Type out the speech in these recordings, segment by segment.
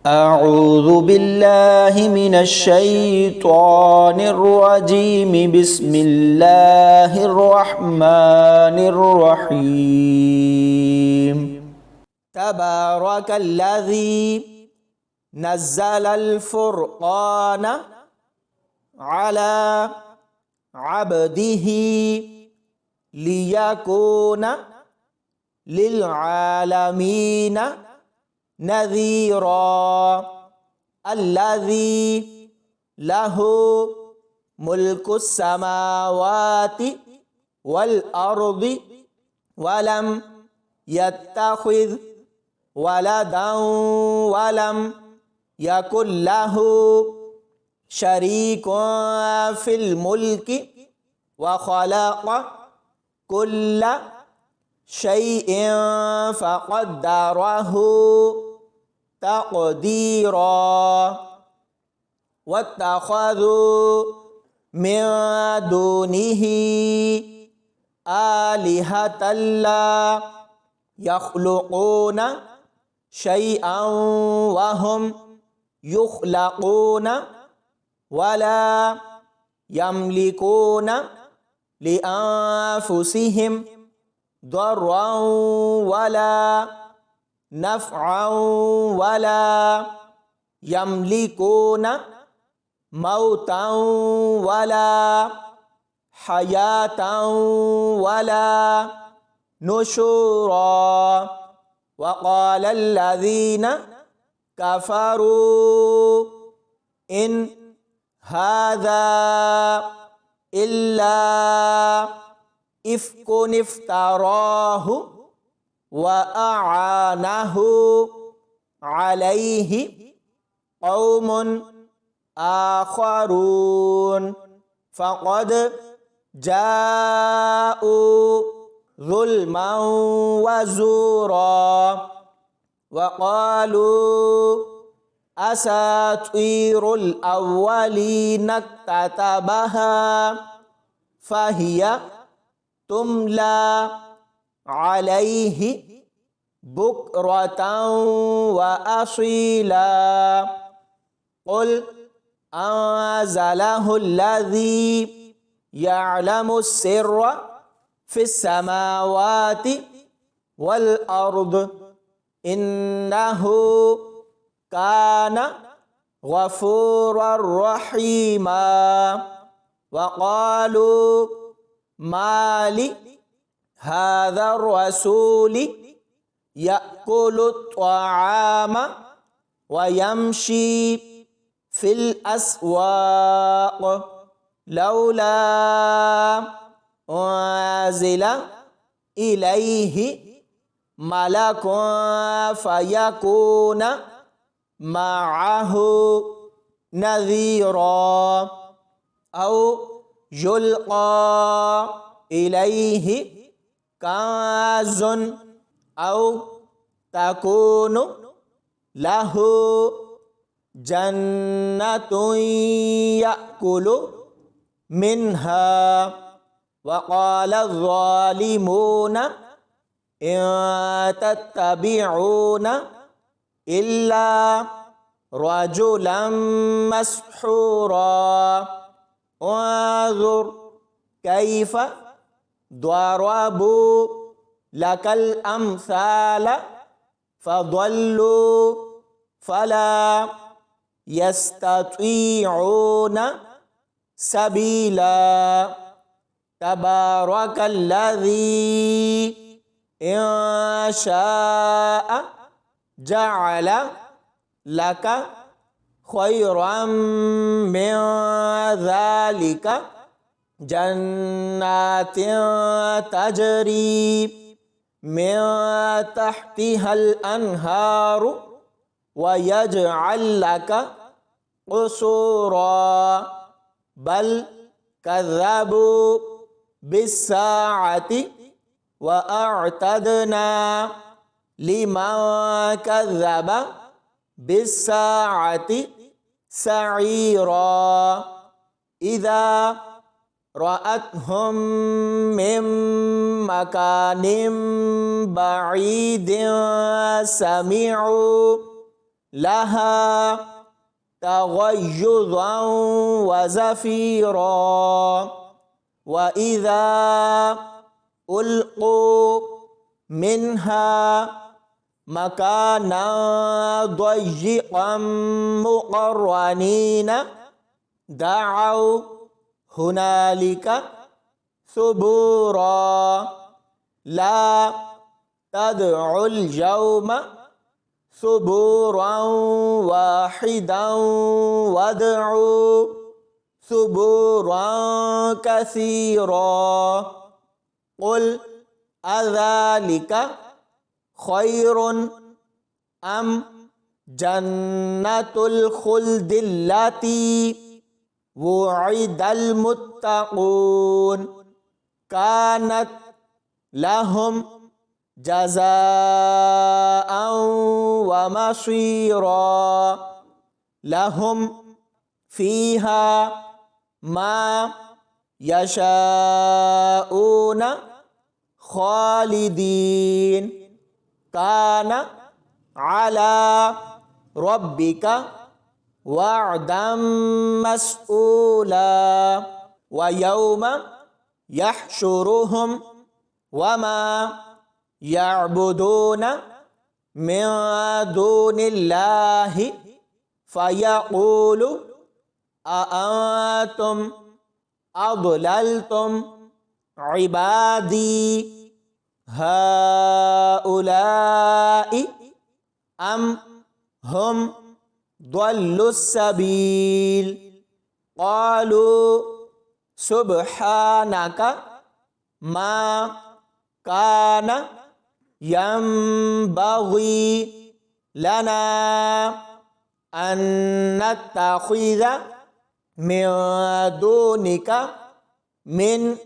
أعوذ بالله من الشيطان الرجيم بسم الله الرحمن الرحيم تبارك الذي نزل الفرقان على عبده ليكون للعالمين نذيرا الذي له ملك السماوات والأرض ولم يتخذ ولدا ولم يكن له شريك في الملك وخلق كل شيء فقدره تقديرا واتخذوا من دونه آلهة لا يخلقون شيئا وهم يخلقون ولا يملكون لأنفسهم ضرا ولا نفعا ولا يملكون موتا ولا حياة ولا نشورا وقال الذين كفروا إن هذا إلا إفك افتراه وأعانه عليه قوم آخرون فقد جاءوا ظلما وزورا وقالوا أساطير الأولين اكتتبها فهي تملى عليه بكرة وأصيلا قل أنزله الذي يعلم السر في السماوات والأرض إنه كان غفورا رحيما وقالوا ما لي هذا الرسول يأكل الطعام ويمشي في الأسواق لولا أنزل إليه ملك فيكون معه نذيرا أو يلقى إليه كنز أو تكون له جنة يأكل منها وقال الظالمون إن تتبعون إلا رجلا مسحورا انظر كيف ضربوا لك الأمثال فضلوا فلا يستطيعون سبيلا تبارك الذي إن شاء جعل لك خيرا من ذلك جنات تجري من تحتها الأنهار ويجعل لك قصورا بل كذبوا بالساعة وأعتدنا لمن كذب بالساعة سعيرا إذا رأتهم من مكان بعيد سمعوا لها تغيظا وزفيرا وإذا ألقوا منها مكانا ضيقا مقرنين دعوا هنالك ثبورا لا تدعوا اليوم ثبورا واحدا وادعوا ثبورا كثيرا قل أذلك خير أم جنة الخلد التي وعد المتقون كانت لهم جزاء ومصيرا لهم فيها ما يشاءون خالدين كان على ربك وعدا مسئولا ويوم يحشرهم وما يعبدون من دون الله فيقول أأنتم أضللتم عبادي هؤلاء أم هم ضلوا السبيل قالوا سبحانك ما كان ينبغي لنا أن نتخذ من دونك من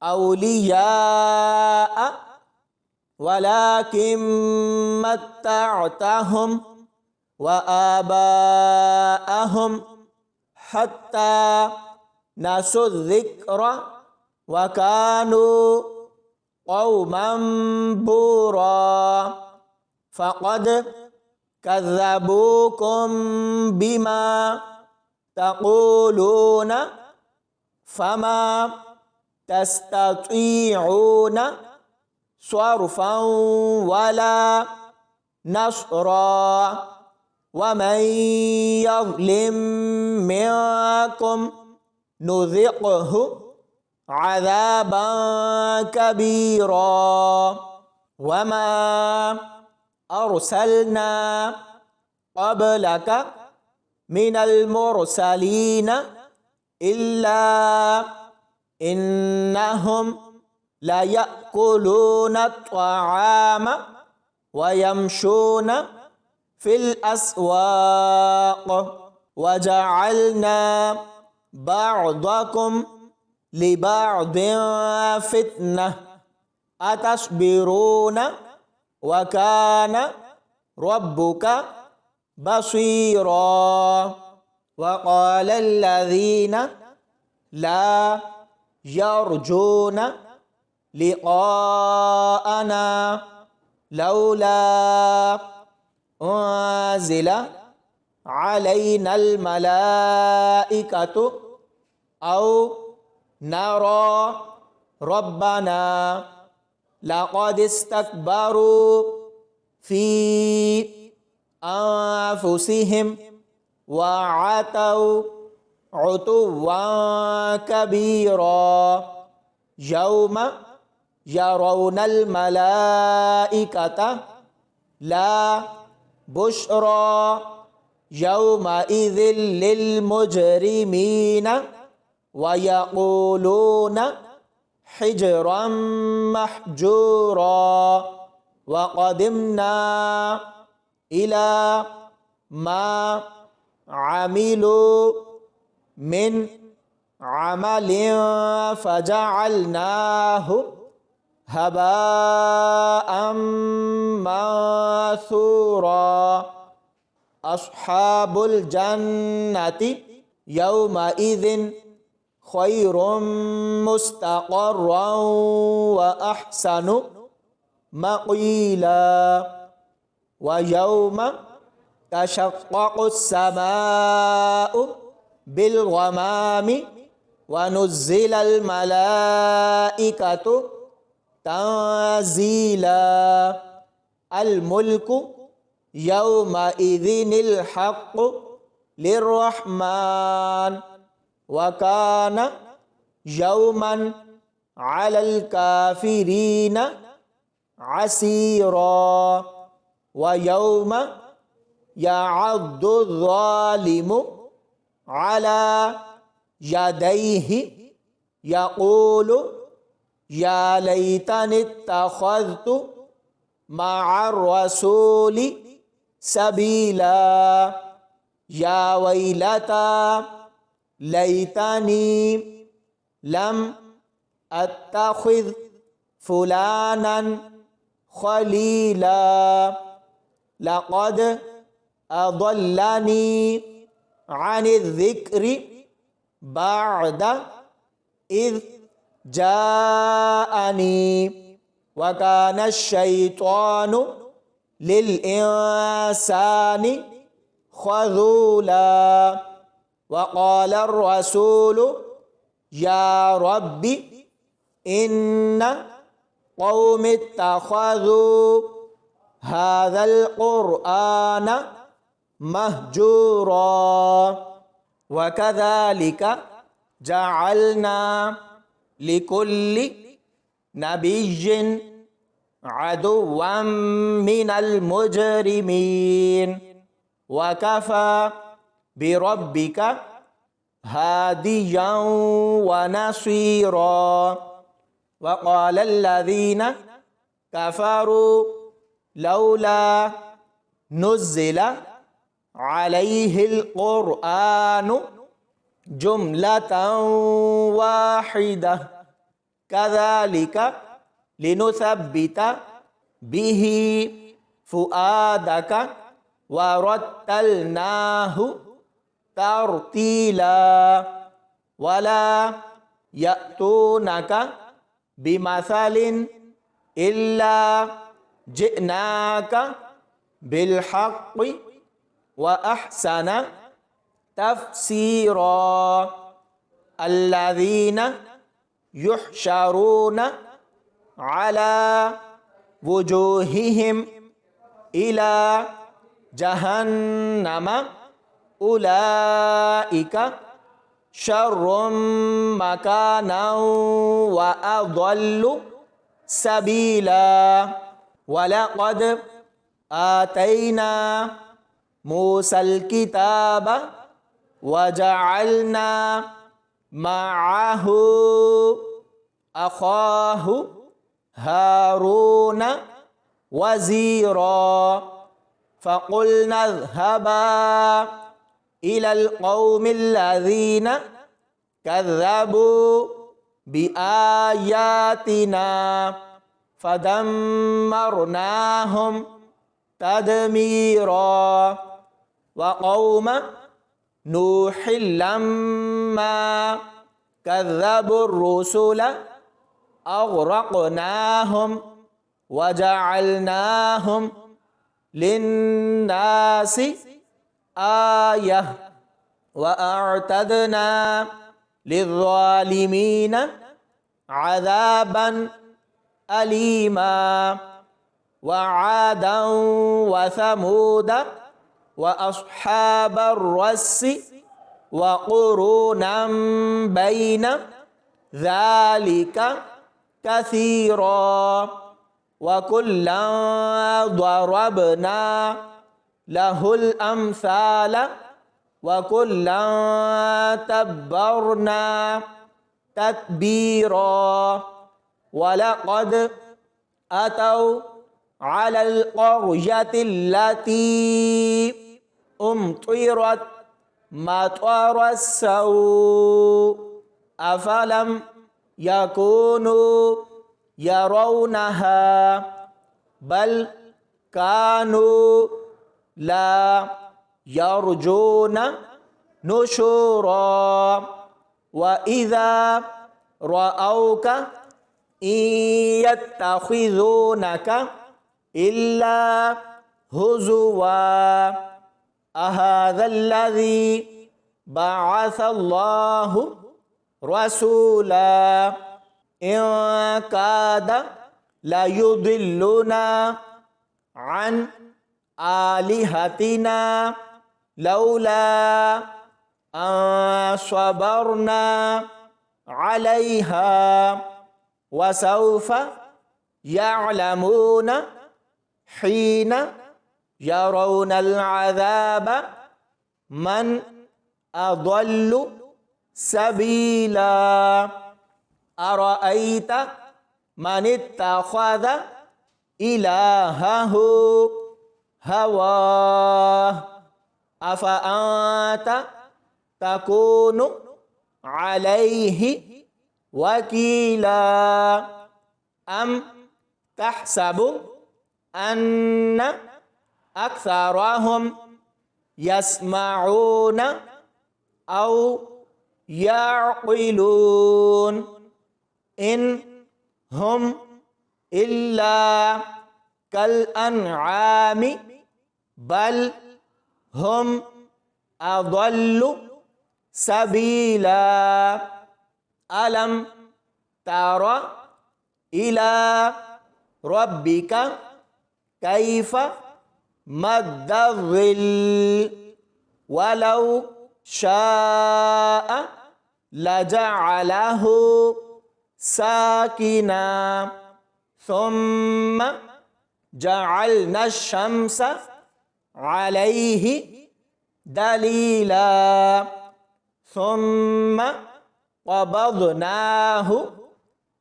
أولياء ولكن متعتهم وآباءهم حتى نسوا الذكر وكانوا قوما بورا فقد كذبوكم بما تقولون فما تستطيعون صرفا ولا نصرا ومن يظلم منكم نذقه عذابا كبيرا وما أرسلنا قبلك من المرسلين إلا إنهم ليأكلون الطعام ويمشون في الأسواق وجعلنا بعضكم لبعض فتنة أتصبرون وكان ربك بصيرا وقال الذين لا يرجون لقاءنا لولا أنزل علينا الملائكة أو نرى ربنا لقد استكبروا في أنفسهم وعتوا عتوا كبيرا يوم يرون الملائكة لا بشرى يومئذ للمجرمين ويقولون حجرا محجورا وقدمنا إلى ما عملوا من عمل فجعلناه هباء منثورا أصحاب الجنة يومئذ خير مستقرا وأحسن مقيلا ويوم تشقق السماء بالغمام ونزل الملائكة تنزيلا الملك يومئذ الحق للرحمن وكان يوما على الكافرين عسيرا ويوم يعض الظالم على يديه يقول يا ليتني اتخذت مع الرسول سبيلا يا ويلتى ليتني لم أتخذ فلانا خليلا لقد أضلني عن الذكر بعد إذ جاءني وكان الشيطان للإنسان خذولا وقال الرسول يا رب إن قوم اتخذوا هذا القرآن مهجورا وكذلك جعلنا لكل نبي عدوا من المجرمين وكفى بربك هاديا ونصيرا وقال الذين كفروا لولا نزل عليه القرآن جملة واحدة كذلك لنثبت به فؤادك ورتلناه ترتيلا ولا يأتونك بمثل إلا جئناك بالحق وأحسن تفسيرا الذين يحشرون على وجوههم إلى جهنم أولئك شر مكانا وأضل سبيلا ولقد آتينا موسى الكتاب وجعلنا معه أخاه هارون وزيرا فقلنا اذهبا إلى القوم الذين كذبوا بآياتنا فدمرناهم تدميرا وقوم نوح لما كذبوا الرسل أغرقناهم وجعلناهم للناس آية وأعتدنا للظالمين عذابا أليما وعادا وثمود وأصحاب الرس وقرونا بين ذلك كثيرا وكلا ضربنا له الأمثال وكلا تبرنا تتبيرا ولقد أتوا على القرية التي أمطرت مطر السوء أفلم يكونوا يرونها بل كانوا لا يرجون نشورا وإذا رأوك إن يتخذونك إلا هزوا أهذا الذي بعث الله رسولا إن كاد ليضلنا عن آلهتنا لولا أن صبرنا عليها وسوف يعلمون حين يرون العذاب من أضل سبيلا أرأيت من اتخذ إلهه هواه أفأنت تكون عليه وكيلا أم تحسب أن أكثرهم يسمعون أو يعقلون إن هم إلا كالأنعام بل هم أضل سبيلا ألم تر إلى ربك كيف مد الظل ولو شاء لجعله ساكنا ثم جعلنا الشمس عليه دليلا ثم قبضناه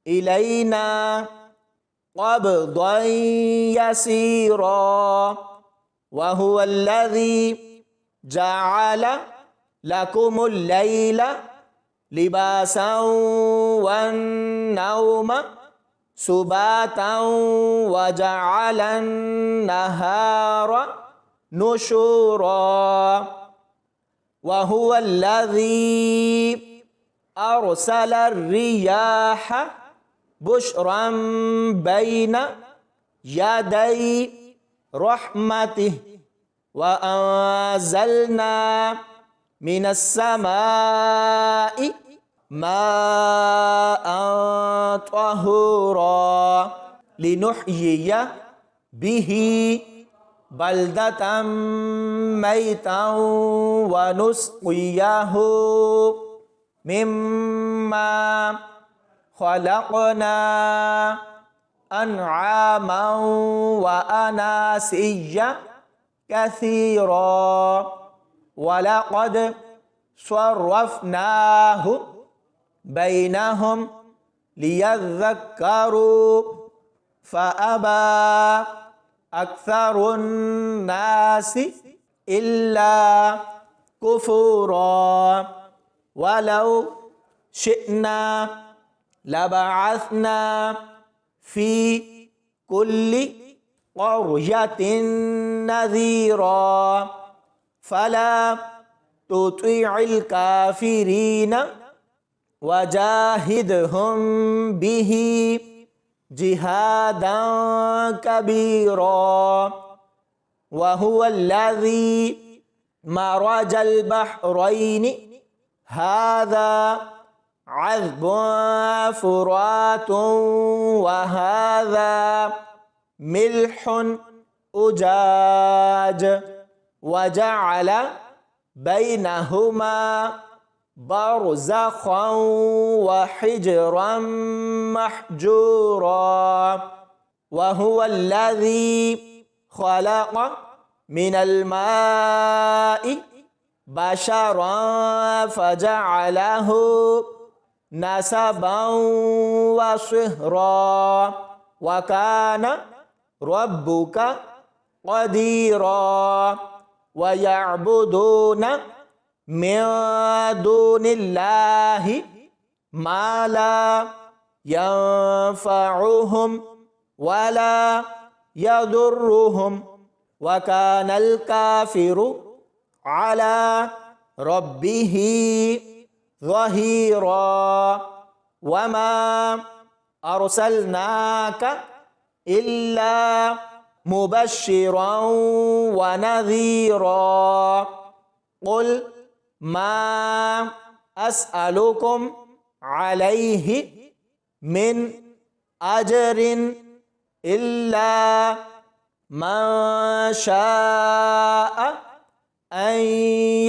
إلينا قبضا يسيرا وهو الذي جعل لكم الليل لباسا والنوم سباتا وجعل النهار نشورا وهو الذي أرسل الرياح بشرا بين يدي رحمته وأنزلنا من السماء ماء طهورا لنحيي به بلدة ميتا ونسقيه مما خلقنا أنعاما وأناسيا كثيرا ولقد صرفناه بينهم ليذكروا فأبى أكثر الناس إلا كفورا ولو شئنا لبعثنا في كل قرية نذيرا فلا تطيع الكافرين وجاهدهم به جهادا كبيرا وهو الذي مرج البحرين هذا عذب فرات وهذا ملح أجاج وجعل بينهما برزخا وحجرا محجورا وهو الذي خلق من الماء بشرا فجعله نسبا وصهرا وكان ربك قديرا ويعبدون من دون الله ما لا ينفعهم ولا يضرهم وكان الكافر على ربه ظهيرا وما أرسلناك إلا مبشرا ونذيرا قل ما أسألكم عليه من أجر إلا من شاء أن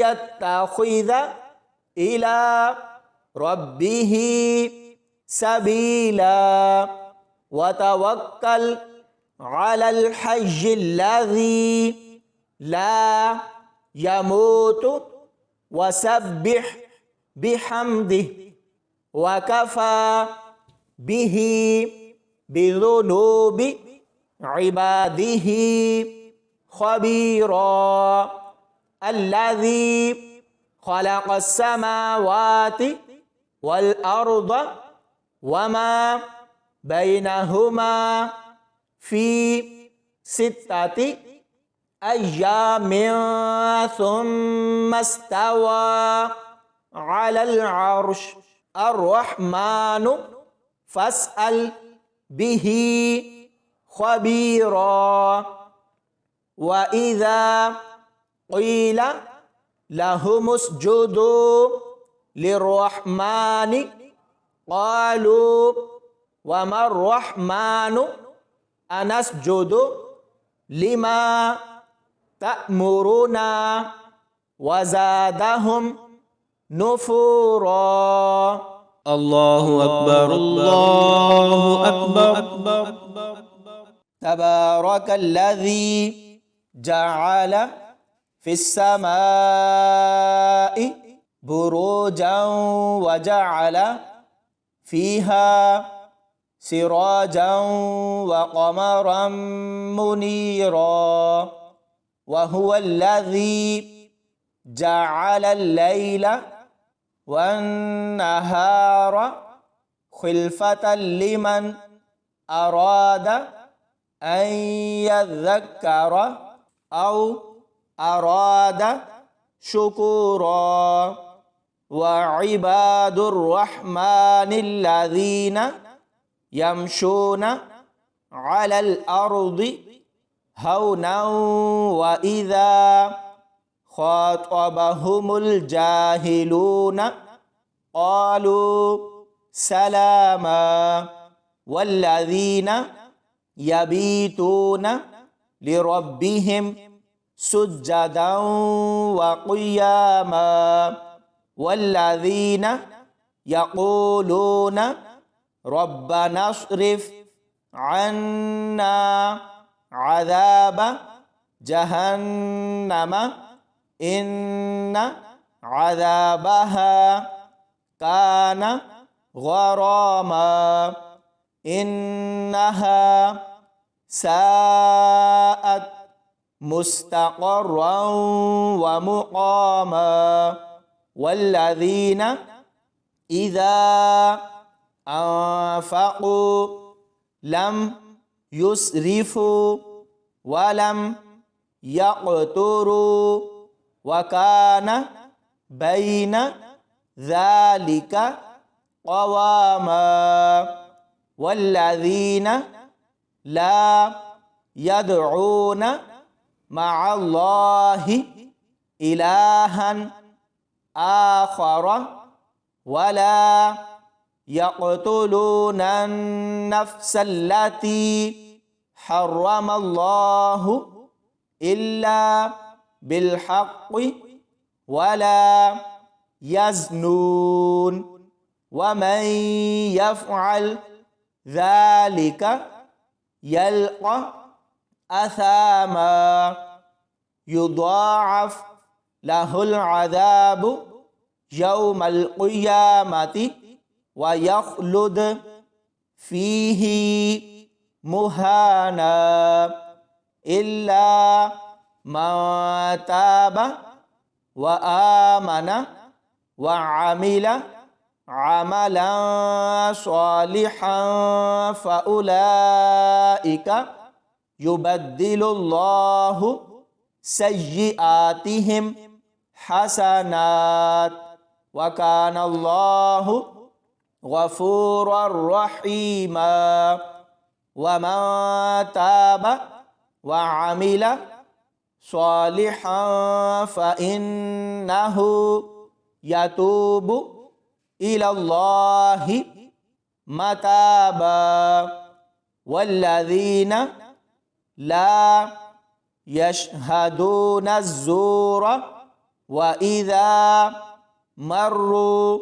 يتخذ إلى ربه سبيلا وتوكل على الحي الذي لا يموت وسبح بحمده وكفى به بذنوب عباده خبيرا الذي خلق السماوات والأرض وما بينهما في 6 أيام ثم استوى على العرش الرحمن فاسأل به خبيرا وإذا قيل لهم اسجدوا للرحمن قالوا وما الرحمن أنسجد لما تأمرنا وزادهم نفورا الله أكبر الله أكبر. تبارك الذي جعل في السماء بروجا وجعل فيها سراجا وقمرا منيرا وهو الذي جعل الليل والنهار خلفة لمن أراد أن يذكر أو أراد شكورا وعباد الرحمن الذين يمشون على الأرض هونا وإذا خاطبهم الجاهلون قالوا سلاما والذين يبيتون لربهم سجدا وقياما والذين يقولون ربنا اصرف عنا عذاب جهنم إن عذابها كان غراما إنها ساءت مستقرا ومقاما والذين إذا أنفقوا لم يسرفوا ولم يقتروا وكان بين ذلك قواما والذين لا يدعون مع الله إلها آخر ولا يقتلون النفس التي حرم الله إلا بالحق ولا يزنون ومن يفعل ذلك يلقى أثاما يضاعف له العذاب يوم القيامة ويخلد فيه مهانا إلا من تاب وآمن وعمل عملا صالحا فأولئك يبدل الله سيئاتهم حسنات وكان الله غفورا رحيما ومن تاب وعمل صالحا فإنه يتوب إلى الله متابا والذين لا يشهدون الزور وإذا مروا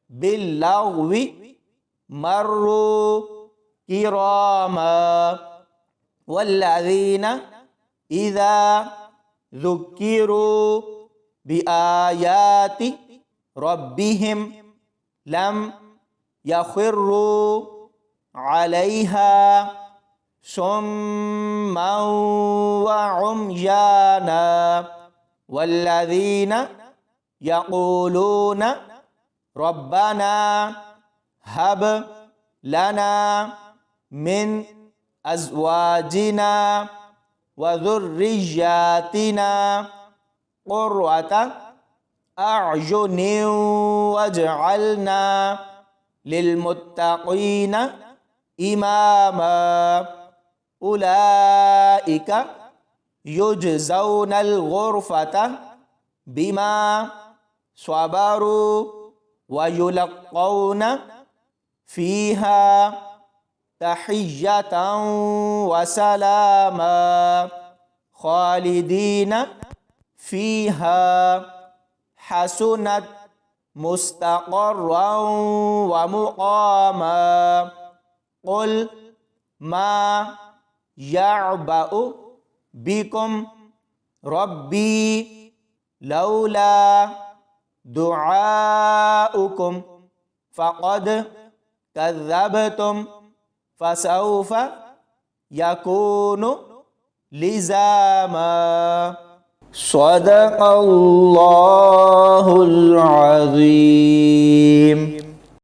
باللغو مروا كراما والذين إذا ذكروا بآيات ربهم لم يخروا عليها صما وعميانا والذين يقولون ربنا هب لنا من أزواجنا وذرياتنا قرة أعين واجعلنا للمتقين إماما أولئك يجزون الغرفة بما صبروا ويلقون فيها تحية وسلاما خالدين فيها حسنت مستقرا ومقاما قل ما يعبأ بكم ربي لولا دعاؤكم فقد كذبتم فسوف يكون لزاما صدق الله العظيم